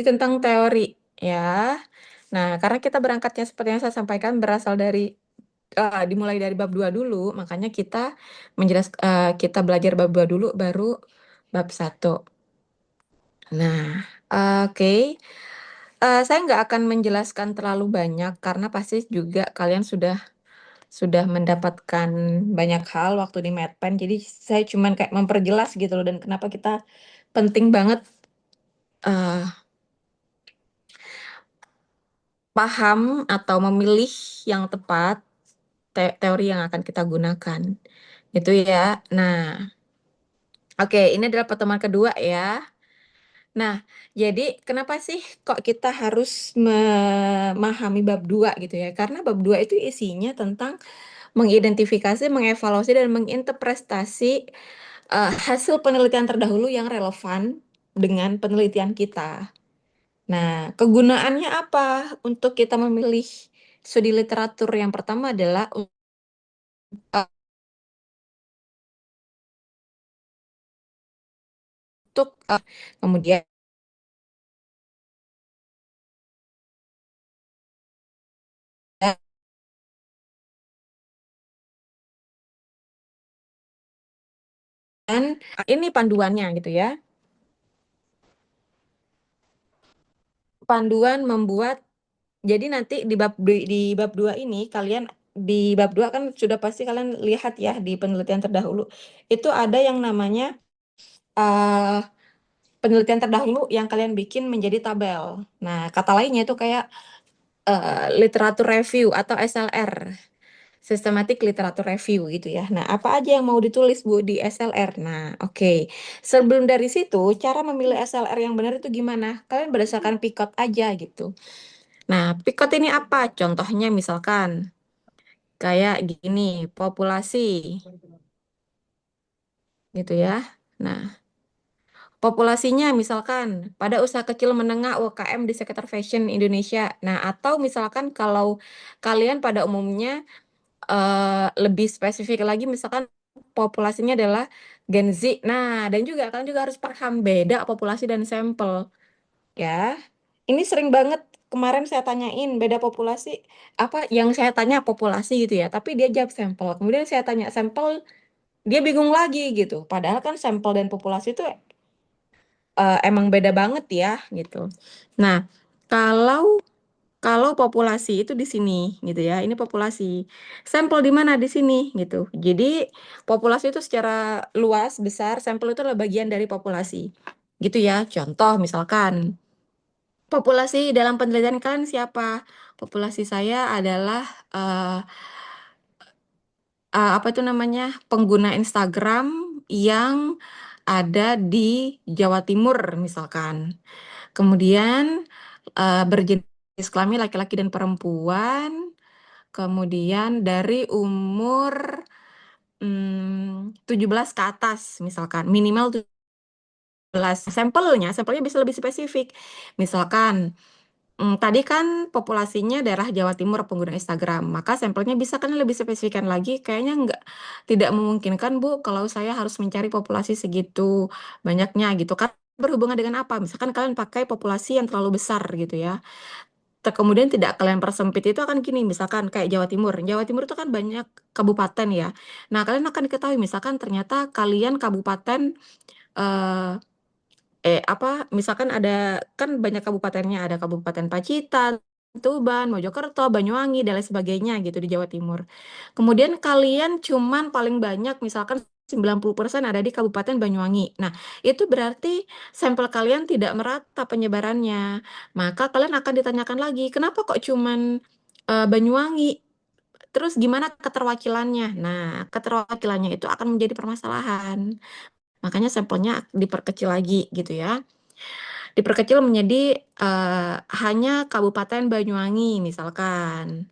tentang teori ya. Nah, karena kita berangkatnya seperti yang saya sampaikan berasal dari dimulai dari bab 2 dulu, makanya kita belajar bab 2 dulu baru bab 1. Nah, oke. Saya nggak akan menjelaskan terlalu banyak karena pasti juga kalian sudah mendapatkan banyak hal waktu di MedPen. Jadi saya cuman kayak memperjelas gitu loh, dan kenapa kita penting banget eh, paham atau memilih yang tepat teori yang akan kita gunakan. Itu ya. Nah, oke, ini adalah pertemuan kedua ya. Nah, jadi kenapa sih kok kita harus memahami bab 2 gitu ya? Karena bab 2 itu isinya tentang mengidentifikasi, mengevaluasi, dan menginterpretasi hasil penelitian terdahulu yang relevan dengan penelitian kita. Nah, kegunaannya apa untuk kita memilih studi literatur? Yang pertama adalah uh, untuk kemudian ini panduannya gitu ya. Panduan membuat. Jadi nanti di bab 2 ini kalian di bab 2 kan sudah pasti kalian lihat ya di penelitian terdahulu itu ada yang namanya eh, penelitian terdahulu yang kalian bikin menjadi tabel. Nah, kata lainnya itu kayak literatur review atau SLR, Systematic Literature Review gitu ya. Nah, apa aja yang mau ditulis Bu di SLR? Nah, oke. Sebelum dari situ, cara memilih SLR yang benar itu gimana? Kalian berdasarkan Picot aja gitu. Nah, Picot ini apa? Contohnya misalkan kayak gini, populasi gitu ya. Nah, populasinya misalkan pada usaha kecil menengah UKM di sekitar fashion Indonesia. Nah, atau misalkan kalau kalian pada umumnya lebih spesifik lagi misalkan populasinya adalah Gen Z. Nah, dan juga kalian juga harus paham beda populasi dan sampel ya. Ini sering banget kemarin saya tanyain beda populasi apa yang saya tanya populasi gitu ya, tapi dia jawab sampel. Kemudian saya tanya sampel, dia bingung lagi gitu. Padahal kan sampel dan populasi itu emang beda banget ya gitu. Nah, kalau kalau populasi itu di sini gitu ya, ini populasi. Sampel di mana di sini gitu. Jadi populasi itu secara luas besar, sampel itu adalah bagian dari populasi. Gitu ya. Contoh misalkan populasi dalam penelitian kalian siapa? Populasi saya adalah eh, apa itu namanya? Pengguna Instagram yang ada di Jawa Timur misalkan. Kemudian berjenis kelamin laki-laki dan perempuan. Kemudian dari umur 17 ke atas misalkan, minimal 17. Sampelnya bisa lebih spesifik. Misalkan, tadi kan populasinya daerah Jawa Timur pengguna Instagram, maka sampelnya bisa kan lebih spesifikan lagi. Kayaknya tidak memungkinkan Bu kalau saya harus mencari populasi segitu banyaknya gitu kan. Berhubungan dengan apa? Misalkan kalian pakai populasi yang terlalu besar gitu ya. Kemudian tidak kalian persempit itu akan gini, misalkan kayak Jawa Timur. Jawa Timur itu kan banyak kabupaten ya. Nah, kalian akan diketahui misalkan ternyata kalian kabupaten eh apa misalkan ada kan banyak kabupatennya, ada Kabupaten Pacitan, Tuban, Mojokerto, Banyuwangi dan lain sebagainya gitu di Jawa Timur. Kemudian kalian cuman paling banyak misalkan 90% ada di Kabupaten Banyuwangi. Nah, itu berarti sampel kalian tidak merata penyebarannya. Maka kalian akan ditanyakan lagi, kenapa kok cuman Banyuwangi? Terus gimana keterwakilannya? Nah, keterwakilannya itu akan menjadi permasalahan. Makanya sampelnya diperkecil lagi gitu ya. Diperkecil menjadi hanya Kabupaten Banyuwangi misalkan.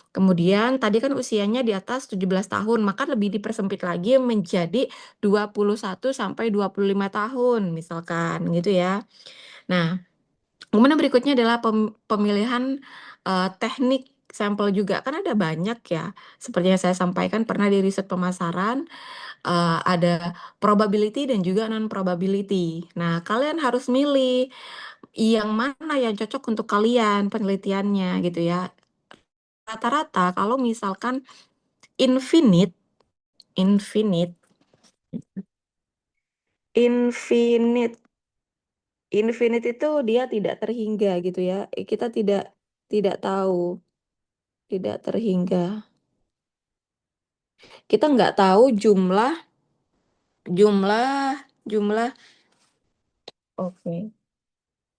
Kemudian tadi kan usianya di atas 17 tahun, maka lebih dipersempit lagi menjadi 21 sampai 25 tahun misalkan gitu ya. Nah, kemudian berikutnya adalah pemilihan teknik sampel juga, kan ada banyak ya. Seperti yang saya sampaikan pernah di riset pemasaran, ada probability dan juga non probability. Nah, kalian harus milih yang mana yang cocok untuk kalian penelitiannya gitu ya. Rata-rata kalau misalkan infinite, infinite, infinite, infinite itu dia tidak terhingga gitu ya. Kita tidak tidak tahu, tidak terhingga. Kita nggak tahu jumlah, jumlah, jumlah. Oke.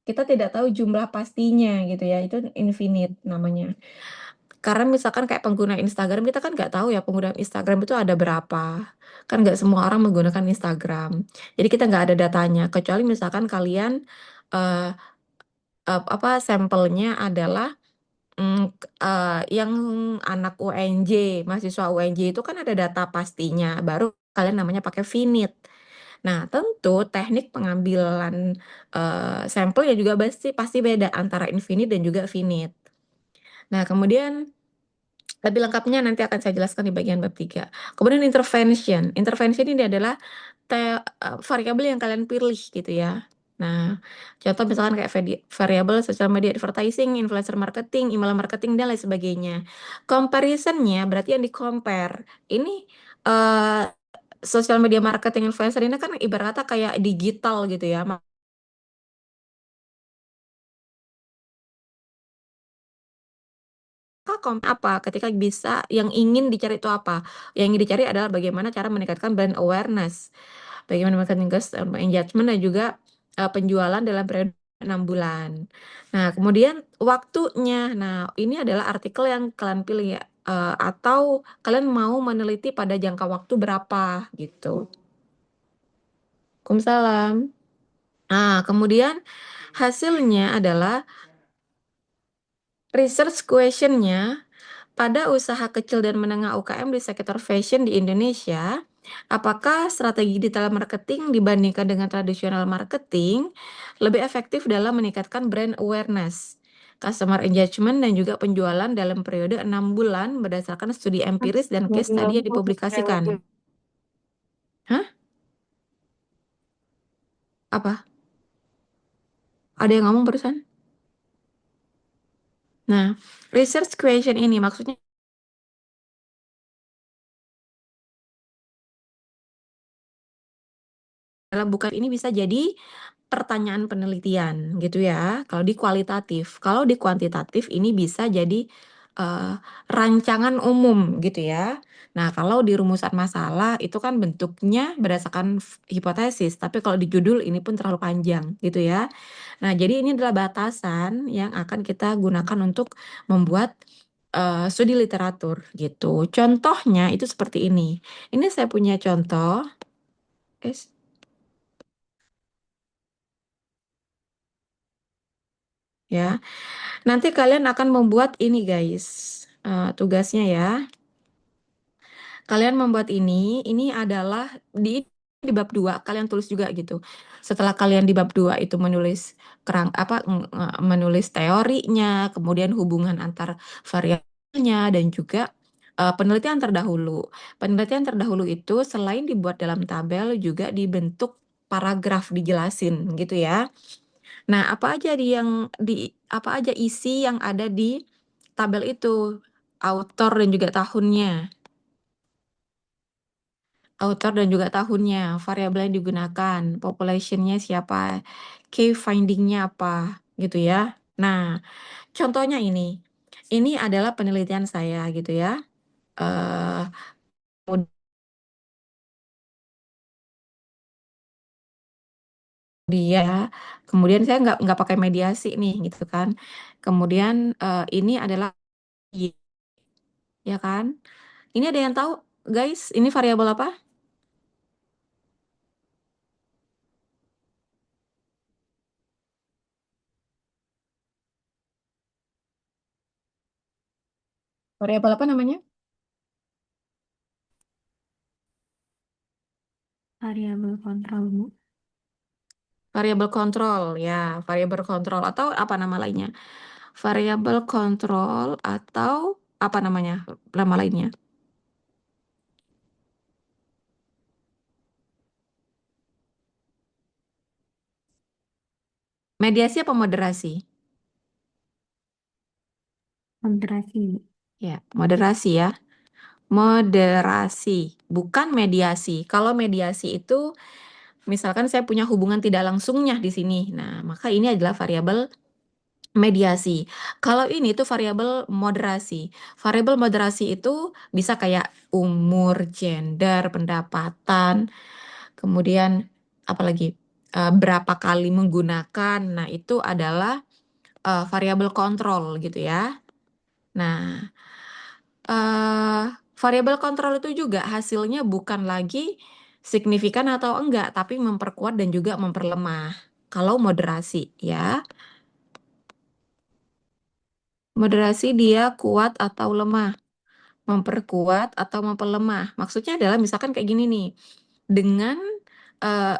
Kita tidak tahu jumlah pastinya gitu ya. Itu infinite namanya. Karena misalkan kayak pengguna Instagram, kita kan nggak tahu ya pengguna Instagram itu ada berapa. Kan nggak semua orang menggunakan Instagram. Jadi kita nggak ada datanya. Kecuali misalkan kalian eh, apa sampelnya adalah yang anak UNJ, mahasiswa UNJ itu kan ada data pastinya. Baru kalian namanya pakai finite. Nah, tentu teknik pengambilan sampelnya juga pasti pasti beda antara infinite dan juga finite. Nah, kemudian lebih lengkapnya nanti akan saya jelaskan di bagian bab 3. Kemudian intervention. Intervention ini adalah variabel yang kalian pilih gitu ya. Nah, contoh misalkan kayak variabel social media advertising, influencer marketing, email marketing, dan lain sebagainya. Comparisonnya berarti yang di-compare. Ini eh, social media marketing influencer ini kan ibarat kata kayak digital gitu ya. Apa ketika bisa yang ingin dicari itu apa? Yang ingin dicari adalah bagaimana cara meningkatkan brand awareness, bagaimana meningkatkan engagement dan juga penjualan dalam periode 6 bulan. Nah, kemudian waktunya. Nah, ini adalah artikel yang kalian pilih ya. Atau kalian mau meneliti pada jangka waktu berapa gitu. Waalaikumsalam. Nah, kemudian hasilnya adalah research questionnya. Pada usaha kecil dan menengah UKM di sektor fashion di Indonesia, apakah strategi digital marketing dibandingkan dengan tradisional marketing lebih efektif dalam meningkatkan brand awareness, customer engagement, dan juga penjualan dalam periode 6 bulan berdasarkan studi empiris dan case study yang dipublikasikan? Hah? Apa? Ada yang ngomong barusan? Nah, research question ini maksudnya dalam bukan ini bisa jadi pertanyaan penelitian gitu ya. Kalau di kualitatif, kalau di kuantitatif ini bisa jadi eh, rancangan umum gitu ya. Nah, kalau di rumusan masalah itu kan bentuknya berdasarkan hipotesis, tapi kalau di judul ini pun terlalu panjang gitu ya. Nah, jadi ini adalah batasan yang akan kita gunakan untuk membuat studi literatur gitu. Contohnya itu seperti ini. Ini saya punya contoh. Guys. Ya, nanti kalian akan membuat ini guys. Tugasnya ya. Kalian membuat ini adalah di bab 2 kalian tulis juga gitu. Setelah kalian di bab 2 itu menulis menulis teorinya, kemudian hubungan antar variabelnya dan juga penelitian terdahulu. Penelitian terdahulu itu selain dibuat dalam tabel juga dibentuk paragraf dijelasin gitu ya. Nah, apa aja isi yang ada di tabel itu? Autor dan juga tahunnya. Autor dan juga tahunnya, variabel yang digunakan, populationnya siapa, key findingnya apa, gitu ya. Nah, contohnya ini. Ini adalah penelitian saya gitu ya. eh Dia, kemudian saya nggak pakai mediasi nih gitu kan. Kemudian ini adalah ya kan. Ini ada yang tahu, guys, ini variabel apa? Variabel apa namanya? Variabel kontrol, Bu. Variabel kontrol ya, variabel kontrol atau apa nama lainnya? variabel kontrol atau apa namanya nama lainnya? Mediasi apa moderasi? Moderasi. Ya, moderasi ya. Moderasi, bukan mediasi. Kalau mediasi itu misalkan saya punya hubungan tidak langsungnya di sini. Nah, maka ini adalah variabel mediasi. Kalau ini tuh variabel moderasi. Variabel moderasi itu bisa kayak umur, gender, pendapatan, kemudian apalagi berapa kali menggunakan. Nah, itu adalah variabel kontrol gitu ya. Nah, eh variabel kontrol itu juga hasilnya bukan lagi signifikan atau enggak, tapi memperkuat dan juga memperlemah. Kalau moderasi ya, moderasi dia kuat atau lemah, memperkuat atau memperlemah. Maksudnya adalah misalkan kayak gini nih, dengan eh,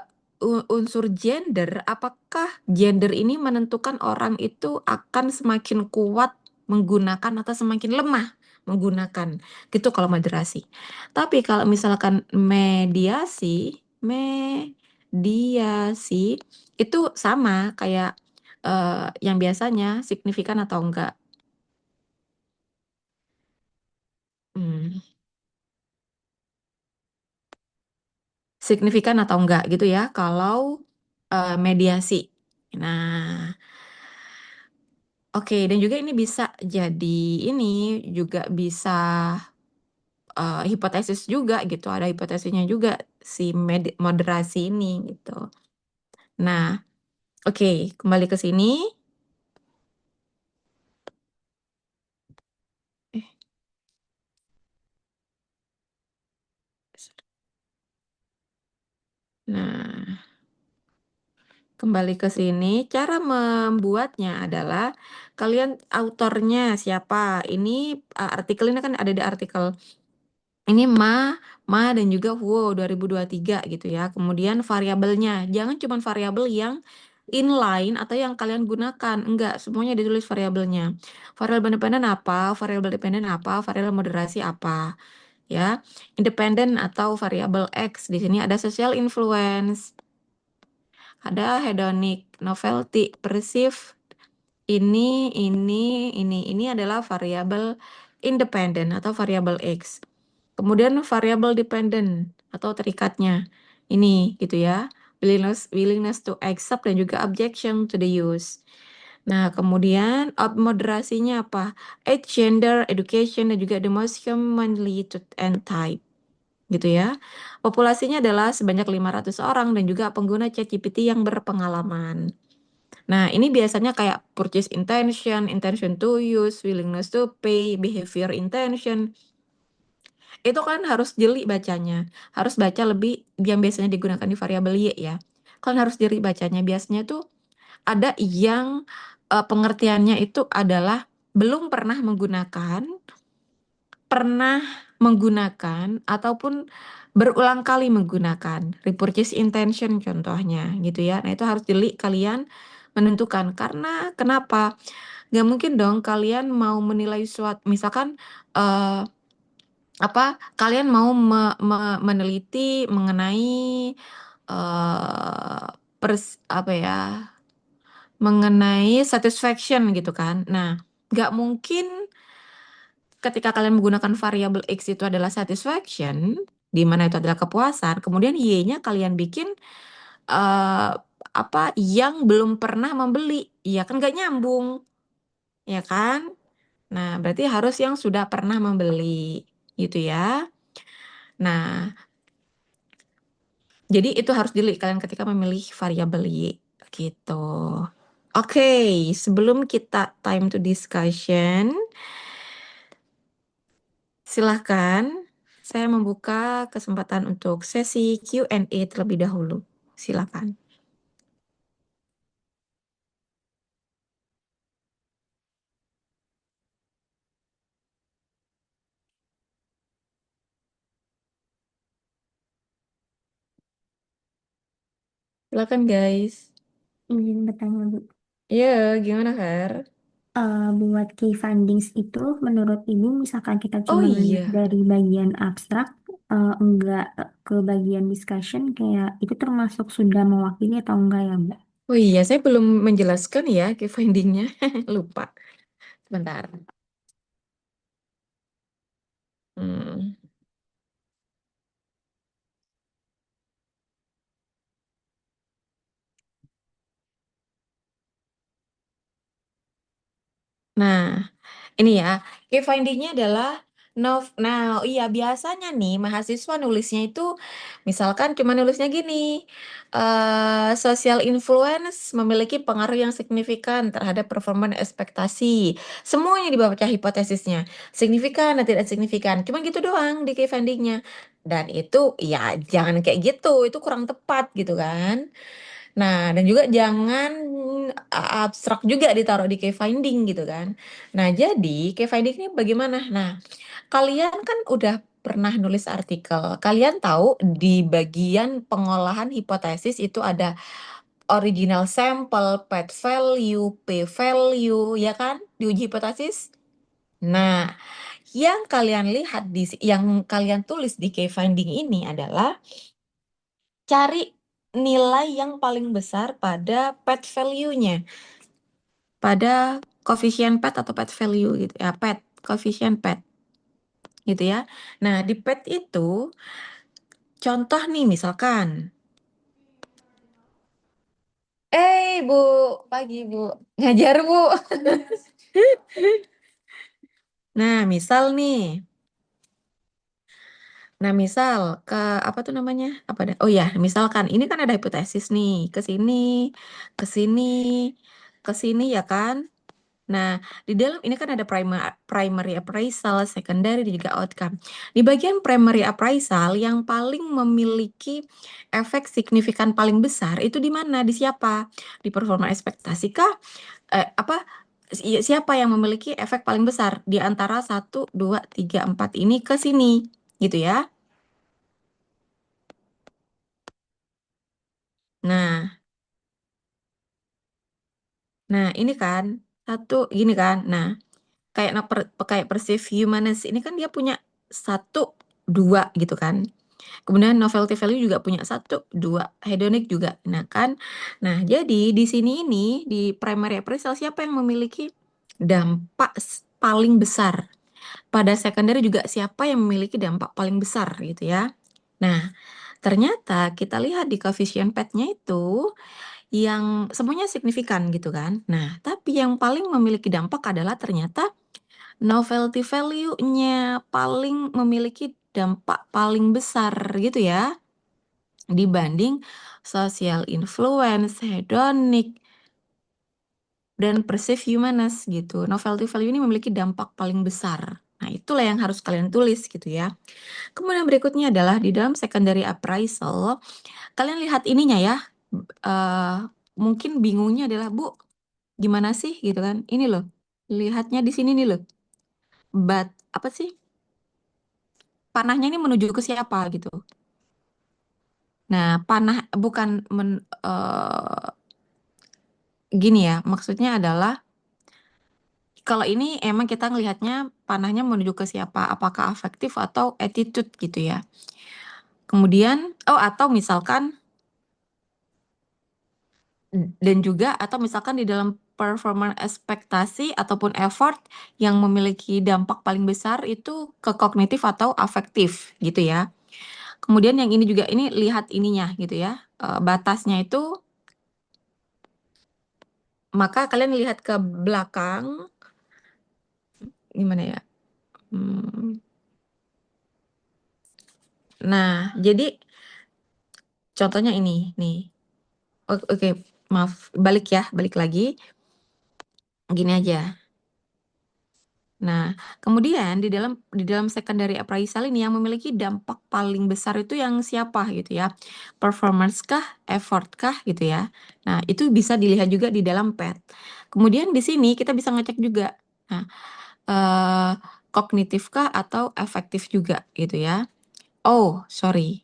unsur gender, apakah gender ini menentukan orang itu akan semakin kuat menggunakan atau semakin lemah menggunakan gitu kalau moderasi. Tapi kalau misalkan mediasi itu sama kayak yang biasanya signifikan atau enggak. Hmm, signifikan atau enggak gitu ya kalau mediasi. Nah, oke, dan juga ini bisa jadi ini juga bisa hipotesis juga gitu. Ada hipotesisnya juga si moderasi ini gitu. Nah, oke, kembali ke sini. Eh, Nah, kembali ke sini. Cara membuatnya adalah kalian autornya siapa? Ini artikel ini kan ada di artikel. Ini dan juga Huo 2023 gitu ya. Kemudian variabelnya, jangan cuma variabel yang inline atau yang kalian gunakan. Enggak, semuanya ditulis variabelnya. Variabel independen apa, variabel dependen apa, variabel moderasi apa, ya. Independen atau variabel X. Di sini ada social influence, ada hedonic novelty, perceived, ini adalah variabel independen atau variabel X. Kemudian variabel dependent atau terikatnya. Ini gitu ya. Willingness to accept dan juga objection to the use. Nah, kemudian moderasinya apa? Age, gender, education, dan juga the most commonly to and type. Gitu ya. Populasinya adalah sebanyak 500 orang dan juga pengguna ChatGPT yang berpengalaman. Nah, ini biasanya kayak purchase intention, intention to use, willingness to pay, behavior intention. Itu kan harus jeli bacanya. Harus baca lebih yang biasanya digunakan di variabel Y ya. Kalian harus jeli bacanya. Biasanya tuh ada yang pengertiannya itu adalah belum pernah menggunakan, ataupun berulang kali menggunakan. Repurchase intention contohnya gitu ya. Nah, itu harus jeli kalian menentukan. Karena kenapa? Gak mungkin dong kalian mau menilai suatu, misalkan eh, kalian mau meneliti mengenai apa ya, mengenai satisfaction gitu kan. Nah, nggak mungkin ketika kalian menggunakan variabel X itu adalah satisfaction, di mana itu adalah kepuasan, kemudian Y-nya kalian bikin eh yang belum pernah membeli. Ya kan nggak nyambung, ya kan? Nah, berarti harus yang sudah pernah membeli gitu ya. Nah, jadi itu harus dili kalian ketika memilih variabel Y gitu. Oke, sebelum kita time to discussion, silahkan saya membuka kesempatan untuk sesi Q&A terlebih dahulu. Silakan. Silakan guys. Izin bertanya, Bu. Iya, gimana Kar? Buat key findings itu, menurut Ibu, misalkan kita Oh cuma ngeliat iya. dari bagian abstrak, enggak ke bagian discussion, kayak itu termasuk sudah mewakili atau enggak ya, Mbak? Oh iya, saya belum menjelaskan ya key findingnya. Lupa. Sebentar. Hmm. Nah, ini ya, key findingnya adalah nah, oh iya biasanya nih mahasiswa nulisnya itu misalkan cuma nulisnya gini, social influence memiliki pengaruh yang signifikan terhadap performa dan ekspektasi. Semuanya dibaca hipotesisnya, signifikan dan tidak signifikan. Cuma gitu doang di key findingnya. Dan itu ya jangan kayak gitu, itu kurang tepat gitu kan. Nah, dan juga jangan abstrak juga ditaruh di key finding gitu kan. Nah, jadi key finding ini bagaimana? Nah, kalian kan udah pernah nulis artikel. Kalian tahu di bagian pengolahan hipotesis itu ada original sample, path value, p-value, ya kan? Di uji hipotesis. Nah, yang kalian tulis di key finding ini adalah cari nilai yang paling besar pada path value-nya, pada koefisien PET atau path value gitu ya, PET, koefisien PET gitu ya. Nah, di PET itu contoh nih misalkan, Bu, pagi Bu, ngajar Bu. Nah, misal nih, nah misal ke apa tuh namanya? Apa dah? Oh ya, misalkan ini kan ada hipotesis nih, ke sini, ke sini ya kan? Nah, di dalam ini kan ada primary appraisal, secondary, dan juga outcome. Di bagian primary appraisal yang paling memiliki efek signifikan paling besar itu di mana? Di siapa? Di performa ekspektasi kah? Apa? Siapa yang memiliki efek paling besar di antara 1, 2, 3, 4 ini ke sini, gitu ya? Nah, ini kan satu gini kan. Nah, kayak perceive humanist ini kan dia punya 1, 2 gitu kan. Kemudian novelty value juga punya 1, 2, hedonic juga. Nah kan, nah jadi di sini ini di primary appraisal siapa yang memiliki dampak paling besar? Pada secondary juga siapa yang memiliki dampak paling besar gitu ya? Nah, ternyata kita lihat di coefficient PET-nya itu yang semuanya signifikan gitu kan. Nah, tapi yang paling memiliki dampak adalah ternyata novelty value-nya paling memiliki dampak paling besar gitu ya dibanding social influence, hedonic, dan perceived humanist gitu. Novelty value ini memiliki dampak paling besar. Nah, itulah yang harus kalian tulis gitu ya. Kemudian berikutnya adalah di dalam secondary appraisal, kalian lihat ininya ya. eh Mungkin bingungnya adalah, Bu, gimana sih gitu kan? Ini loh, lihatnya di sini nih loh. Apa sih? Panahnya ini menuju ke siapa gitu. Nah, panah bukan gini ya, maksudnya adalah kalau ini emang kita ngelihatnya panahnya menuju ke siapa, apakah afektif atau attitude gitu ya. Kemudian, atau misalkan, dan juga atau misalkan di dalam performance ekspektasi ataupun effort yang memiliki dampak paling besar itu ke kognitif atau afektif gitu ya. Kemudian yang ini juga, ini lihat ininya gitu ya, batasnya itu, maka kalian lihat ke belakang, gimana ya? Hmm, Nah, jadi contohnya ini nih. Oke, maaf, balik lagi. Gini aja. Nah, kemudian di dalam secondary appraisal ini yang memiliki dampak paling besar itu yang siapa gitu ya? Performance kah, effort kah gitu ya. Nah, itu bisa dilihat juga di dalam PET. Kemudian di sini kita bisa ngecek juga. Nah, eh, kognitif kah atau efektif juga gitu ya. Oh, sorry.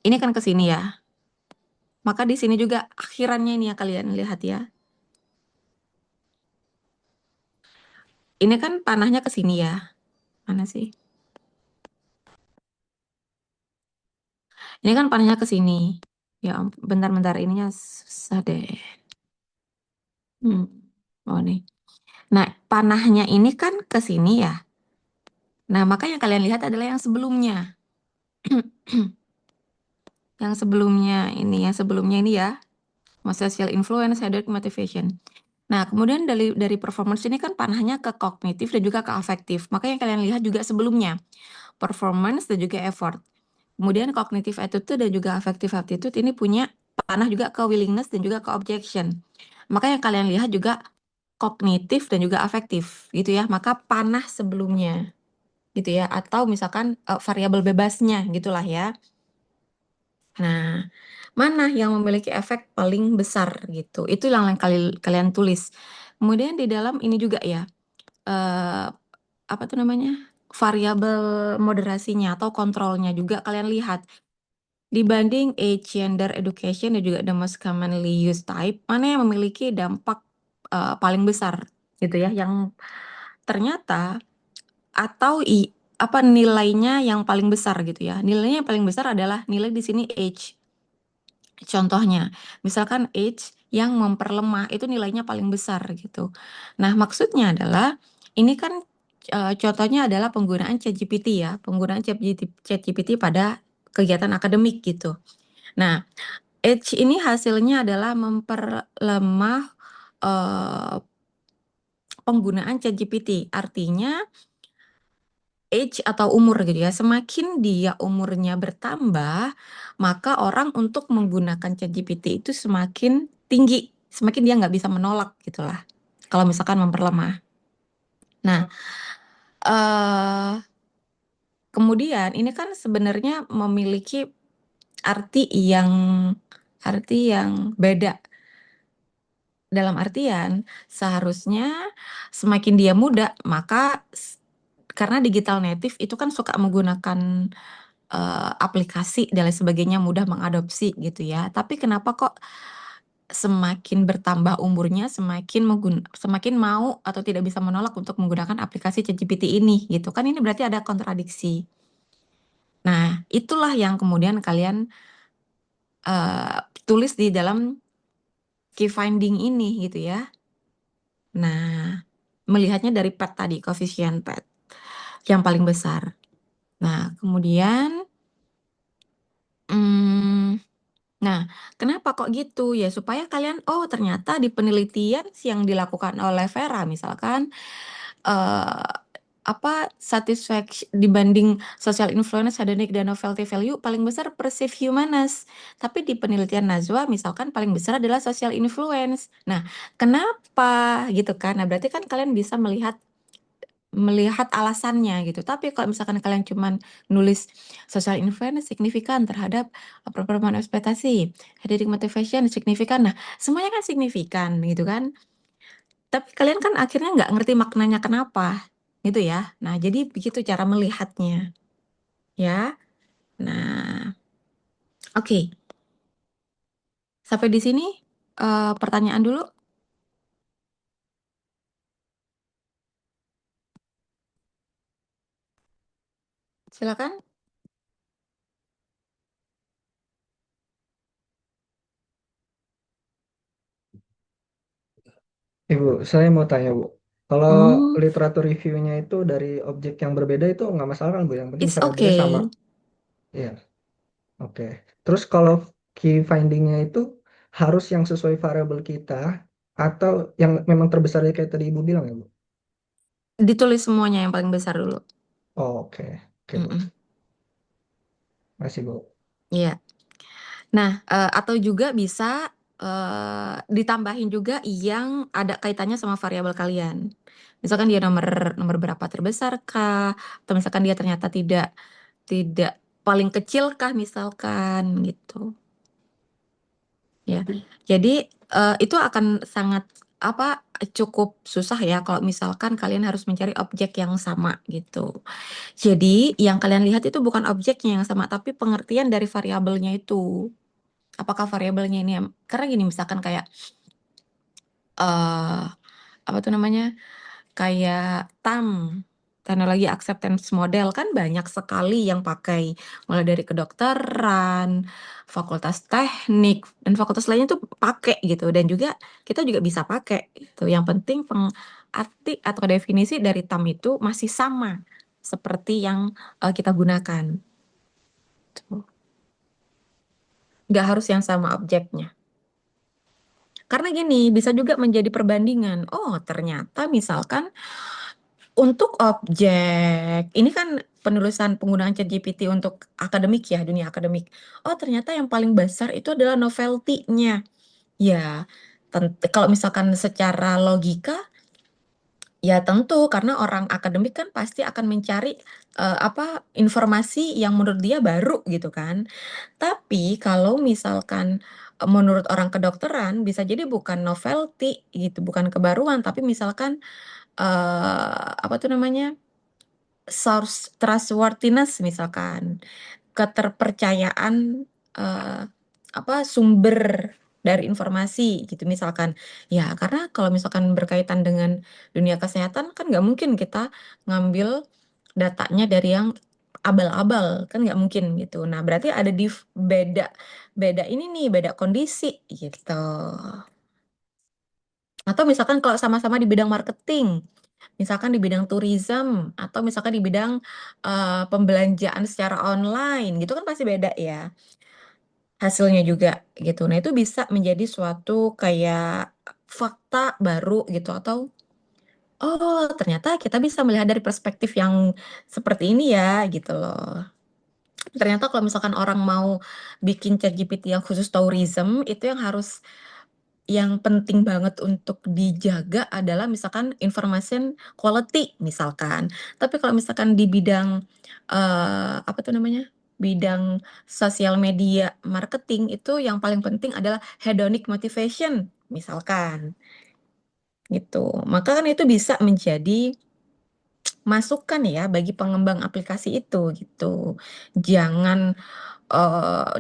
Ini kan ke sini ya. Maka di sini juga akhirannya ini ya kalian lihat ya. Ini kan panahnya ke sini ya. Mana sih? Ini kan panahnya ke sini. Ya, bentar-bentar ininya susah deh. Hmm. Oh nih. Nah, panahnya ini kan ke sini ya. Nah, maka yang kalian lihat adalah yang sebelumnya. Yang sebelumnya ini ya, social influence, hedonik motivation. Nah, kemudian dari performance ini kan panahnya ke kognitif dan juga ke afektif. Maka yang kalian lihat juga sebelumnya, performance dan juga effort. Kemudian cognitive attitude dan juga affective attitude ini punya panah juga ke willingness dan juga ke objection. Maka yang kalian lihat juga kognitif dan juga afektif gitu ya. Maka panah sebelumnya gitu ya, atau misalkan variabel bebasnya gitulah ya. Nah, mana yang memiliki efek paling besar gitu. Itu yang kalian tulis. Kemudian di dalam ini juga ya, eh, apa tuh namanya? Variabel moderasinya atau kontrolnya juga kalian lihat. Dibanding age, gender, education, dan juga the most commonly used type, mana yang memiliki dampak paling besar gitu ya, yang ternyata atau apa nilainya yang paling besar gitu ya. Nilainya yang paling besar adalah nilai di sini age. Contohnya, misalkan age yang memperlemah itu nilainya paling besar gitu. Nah, maksudnya adalah ini kan contohnya adalah penggunaan ChatGPT ya, penggunaan ChatGPT pada kegiatan akademik gitu. Nah, age ini hasilnya adalah memperlemah eh, penggunaan ChatGPT. Artinya age atau umur gitu ya. Semakin dia umurnya bertambah, maka orang untuk menggunakan ChatGPT itu semakin tinggi, semakin dia nggak bisa menolak gitulah. Kalau misalkan memperlemah. Nah, eh kemudian ini kan sebenarnya memiliki arti yang arti yang beda. Dalam artian, seharusnya semakin dia muda, maka karena digital native itu kan suka menggunakan aplikasi dan lain sebagainya, mudah mengadopsi gitu ya. Tapi kenapa kok semakin bertambah umurnya, semakin mau atau tidak bisa menolak untuk menggunakan aplikasi ChatGPT ini gitu kan? Ini berarti ada kontradiksi. Nah, itulah yang kemudian kalian tulis di dalam key finding ini gitu ya. Nah, melihatnya dari PET tadi, koefisien PET yang paling besar. Nah, kemudian, hmm, nah, kenapa kok gitu? Ya, supaya kalian, oh ternyata di penelitian yang dilakukan oleh Vera, misalkan, eh, apa satisfaction dibanding social influence, hedonic dan novelty value paling besar perceived humanist. Tapi di penelitian Nazwa misalkan paling besar adalah social influence. Nah, kenapa gitu kan? Nah, berarti kan kalian bisa melihat alasannya gitu. Tapi kalau misalkan kalian cuman nulis social influence signifikan terhadap performa ekspektasi, hedonik motivation signifikan. Nah, semuanya kan signifikan gitu kan. Tapi kalian kan akhirnya nggak ngerti maknanya kenapa gitu ya. Nah, jadi begitu cara melihatnya ya. Nah, oke. Sampai di sini pertanyaan dulu. Silakan. Ibu, saya mau tanya, Bu. Kalau Hmm, literatur reviewnya itu dari objek yang berbeda itu nggak masalah kan, Bu? Yang penting it's variabelnya sama. okay. Iya, oke. Terus kalau key findingnya itu harus yang sesuai variabel kita atau yang memang terbesar kayak tadi Ibu bilang ya, Bu? Ditulis semuanya yang paling besar dulu. Oh, oke. Oke, Bu. Mm-mm. Masih, Bu. Iya. Nah, atau juga bisa ditambahin juga yang ada kaitannya sama variabel kalian. Misalkan dia nomor nomor berapa terbesar kah? Atau misalkan dia ternyata tidak tidak paling kecil kah misalkan gitu. Ya. Jadi itu akan sangat apa cukup susah ya kalau misalkan kalian harus mencari objek yang sama gitu. Jadi yang kalian lihat itu bukan objeknya yang sama, tapi pengertian dari variabelnya itu. Apakah variabelnya ini karena gini misalkan kayak eh apa tuh namanya kayak TAM, teknologi acceptance model kan banyak sekali yang pakai, mulai dari kedokteran, fakultas teknik, dan fakultas lainnya tuh pakai gitu. Dan juga kita juga bisa pakai gitu. Yang penting arti atau definisi dari TAM itu masih sama seperti yang kita gunakan. Tuh. Nggak harus yang sama objeknya. Karena gini, bisa juga menjadi perbandingan. Oh, ternyata misalkan untuk objek, ini kan penulisan penggunaan ChatGPT untuk akademik ya, dunia akademik. Oh, ternyata yang paling besar itu adalah novelty-nya. Ya, kalau misalkan secara logika, ya tentu karena orang akademik kan pasti akan mencari informasi yang menurut dia baru gitu kan. Tapi kalau misalkan menurut orang kedokteran bisa jadi bukan novelty gitu, bukan kebaruan, tapi misalkan apa tuh namanya? Source trustworthiness misalkan, keterpercayaan eh, sumber dari informasi gitu misalkan. Ya, karena kalau misalkan berkaitan dengan dunia kesehatan kan nggak mungkin kita ngambil datanya dari yang abal-abal, kan nggak mungkin gitu. Nah, berarti ada di beda beda ini nih, beda kondisi gitu. Atau misalkan kalau sama-sama di bidang marketing, misalkan di bidang tourism, atau misalkan di bidang pembelanjaan secara online, gitu kan pasti beda ya hasilnya juga gitu. Nah, itu bisa menjadi suatu kayak fakta baru gitu, atau oh ternyata kita bisa melihat dari perspektif yang seperti ini ya gitu loh. Ternyata kalau misalkan orang mau bikin ChatGPT yang khusus tourism, itu yang penting banget untuk dijaga adalah misalkan information quality misalkan. Tapi kalau misalkan di bidang apa tuh namanya? Bidang sosial media marketing itu yang paling penting adalah hedonic motivation misalkan gitu. Maka kan itu bisa menjadi masukan ya bagi pengembang aplikasi itu gitu. Jangan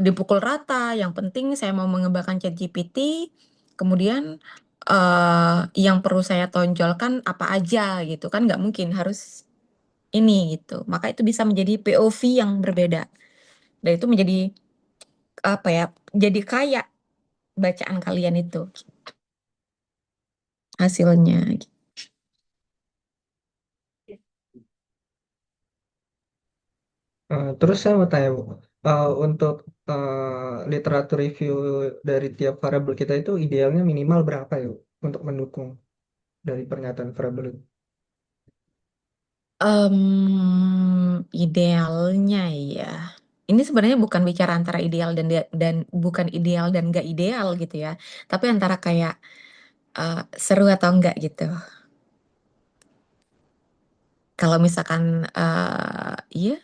dipukul rata. Yang penting saya mau mengembangkan ChatGPT, kemudian yang perlu saya tonjolkan apa aja gitu kan nggak mungkin harus ini gitu. Maka itu bisa menjadi POV yang berbeda. Dan itu menjadi apa ya? Jadi kaya bacaan kalian itu hasilnya. Terus saya mau tanya, Bu, untuk literatur review dari tiap variabel kita itu idealnya minimal berapa ya, Bu, untuk mendukung dari pernyataan variabel itu? Idealnya ya. Ini sebenarnya bukan bicara antara ideal dan bukan ideal dan nggak ideal gitu ya. Tapi antara kayak seru atau enggak gitu. Kalau misalkan iya,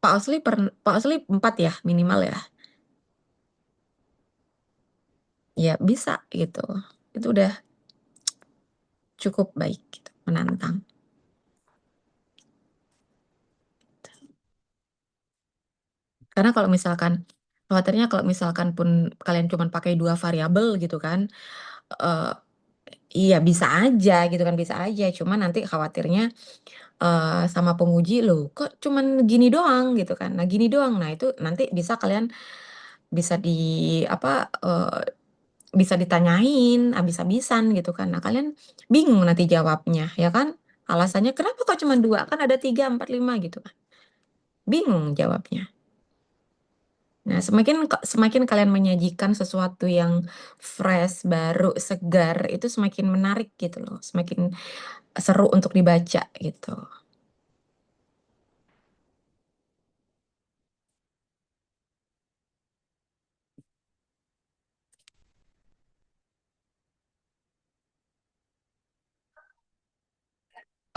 Pak Osli 4 ya minimal ya. Ya bisa gitu. Itu udah cukup baik gitu, menantang. Karena kalau misalkan khawatirnya kalau misalkan pun kalian cuma pakai 2 variabel gitu kan, eh iya bisa aja gitu kan, bisa aja. Cuma nanti khawatirnya sama penguji loh, kok cuman gini doang gitu kan. Nah gini doang, nah itu nanti bisa kalian bisa di apa bisa ditanyain habis-habisan gitu kan. Nah kalian bingung nanti jawabnya ya kan. Alasannya kenapa kok cuma 2 kan ada 3, 4, 5 gitu kan. Bingung jawabnya. Nah, semakin kalian menyajikan sesuatu yang fresh, baru, segar, itu semakin menarik gitu loh, semakin seru untuk dibaca gitu.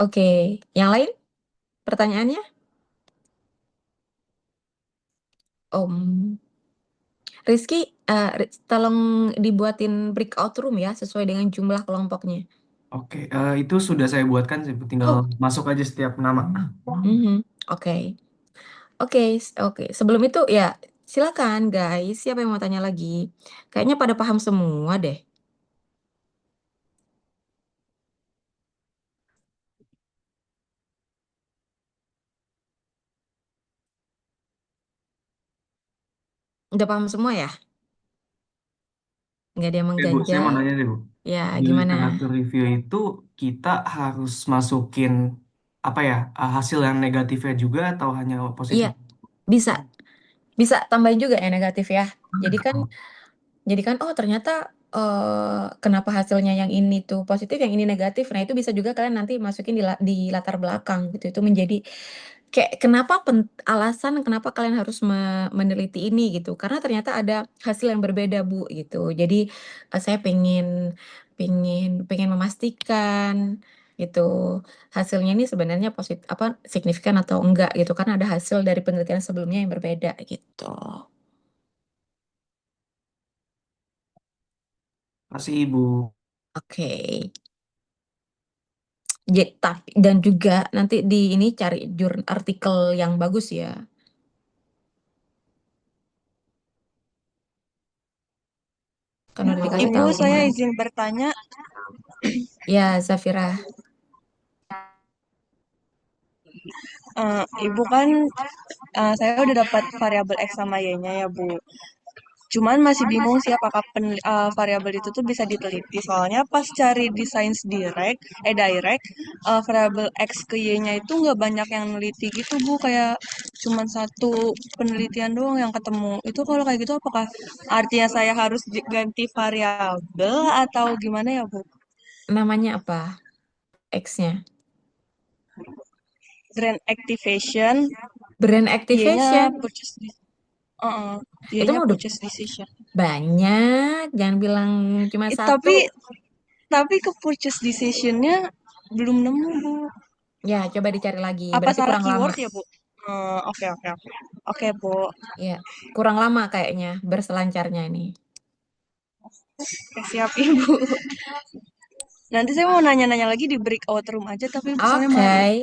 Oke, yang lain pertanyaannya? Om Rizky, tolong dibuatin breakout room ya sesuai dengan jumlah kelompoknya. Oke, itu sudah saya buatkan sih, tinggal Oh, masuk aja setiap nama. mhm, oke, oke, oke. Sebelum itu ya silakan guys, siapa yang mau tanya lagi? Kayaknya pada paham semua deh. Udah paham semua ya? Nggak ada yang Bu, saya mau mengganjal? nanya deh, Bu. Ya, Di gimana? literatur review itu kita harus masukin apa ya, hasil yang negatifnya juga atau hanya Iya, positif? bisa. Bisa tambahin juga ya negatif ya. Jadi kan Oh, oh ternyata kenapa hasilnya yang ini tuh positif, yang ini negatif. Nah, itu bisa juga kalian nanti masukin di latar belakang gitu. Itu menjadi kayak alasan kenapa kalian harus meneliti ini gitu. Karena ternyata ada hasil yang berbeda, Bu, gitu. Jadi saya pengen memastikan gitu hasilnya ini sebenarnya positif apa signifikan atau enggak gitu, karena ada hasil dari penelitian sebelumnya yang berbeda gitu. kasih Ibu. Oke. Tapi dan juga nanti di ini cari artikel yang bagus ya. Kan udah dikasih Ibu, tahu saya kemarin. izin bertanya. Ya, Zafira. Ibu kan, saya udah dapat variabel X sama Y-nya ya, Bu. Cuman masih bingung sih apakah variabel itu tuh bisa diteliti. Soalnya pas cari di Sains Direct, variabel X ke Y-nya itu nggak banyak yang neliti gitu, Bu. Kayak cuman satu penelitian doang yang ketemu. Itu kalau kayak gitu apakah artinya saya harus ganti variabel atau gimana ya, Bu? Namanya apa? X-nya. Grand Activation, Brand Y-nya activation. purchase, Itu Y-nya mau udah purchase decision. banyak. Jangan bilang cuma Eh, satu. tapi ke purchase decision-nya belum nemu, Bu. Ya, coba dicari lagi. Apa Berarti salah kurang lama. keyword ya, Bu? Oke, oke, oke. Oke, Bu. Ya, kurang lama kayaknya berselancarnya ini. Oke, siap, Ibu. Nanti saya mau nanya-nanya lagi di breakout room aja, tapi soalnya Oke. malu.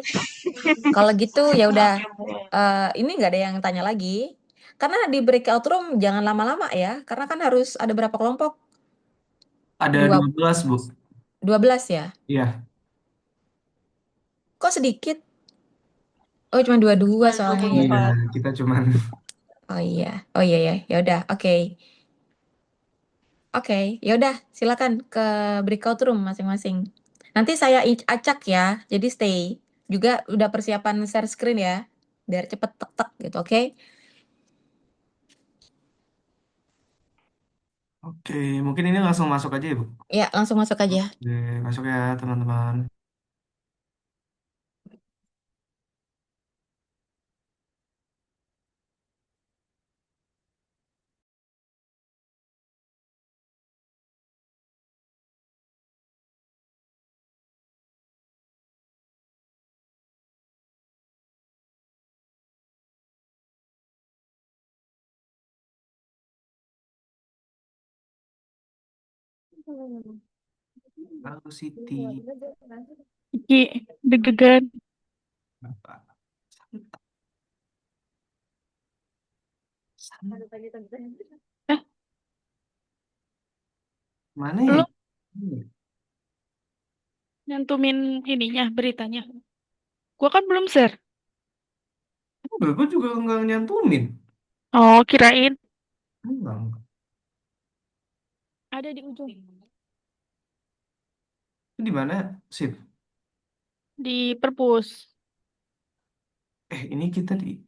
Kalau gitu ya udah. Oke, Bu. Ini nggak ada yang tanya lagi. Karena di breakout room jangan lama-lama ya. Karena kan harus ada berapa kelompok? Ada Dua, 12, Bu. 12 ya. Iya. Kok sedikit? Oh, cuma dua-dua Cuma soalnya ya. Iya, 24. kita cuman Oh iya. Oh iya ya. Ya udah, oke. Oke, ya udah, silakan ke breakout room masing-masing. Nanti saya acak ya. Jadi stay. Juga udah persiapan share screen ya. Biar cepet tek-tek gitu, oke? Oke, mungkin ini langsung masuk aja ya, Bu. Ya, langsung masuk aja. Oke, masuk ya, teman-teman. Halo, Siti. Iki deg-degan. Bapak. Santai. Eh, Mana ya? lu nyantumin ininya, beritanya. Gua kan belum share. Enggak, gue juga nggak nyantumin. Oh, kirain Enggak. ada di ujung. Itu di mana, Sip? Di perpus. Ini kita di...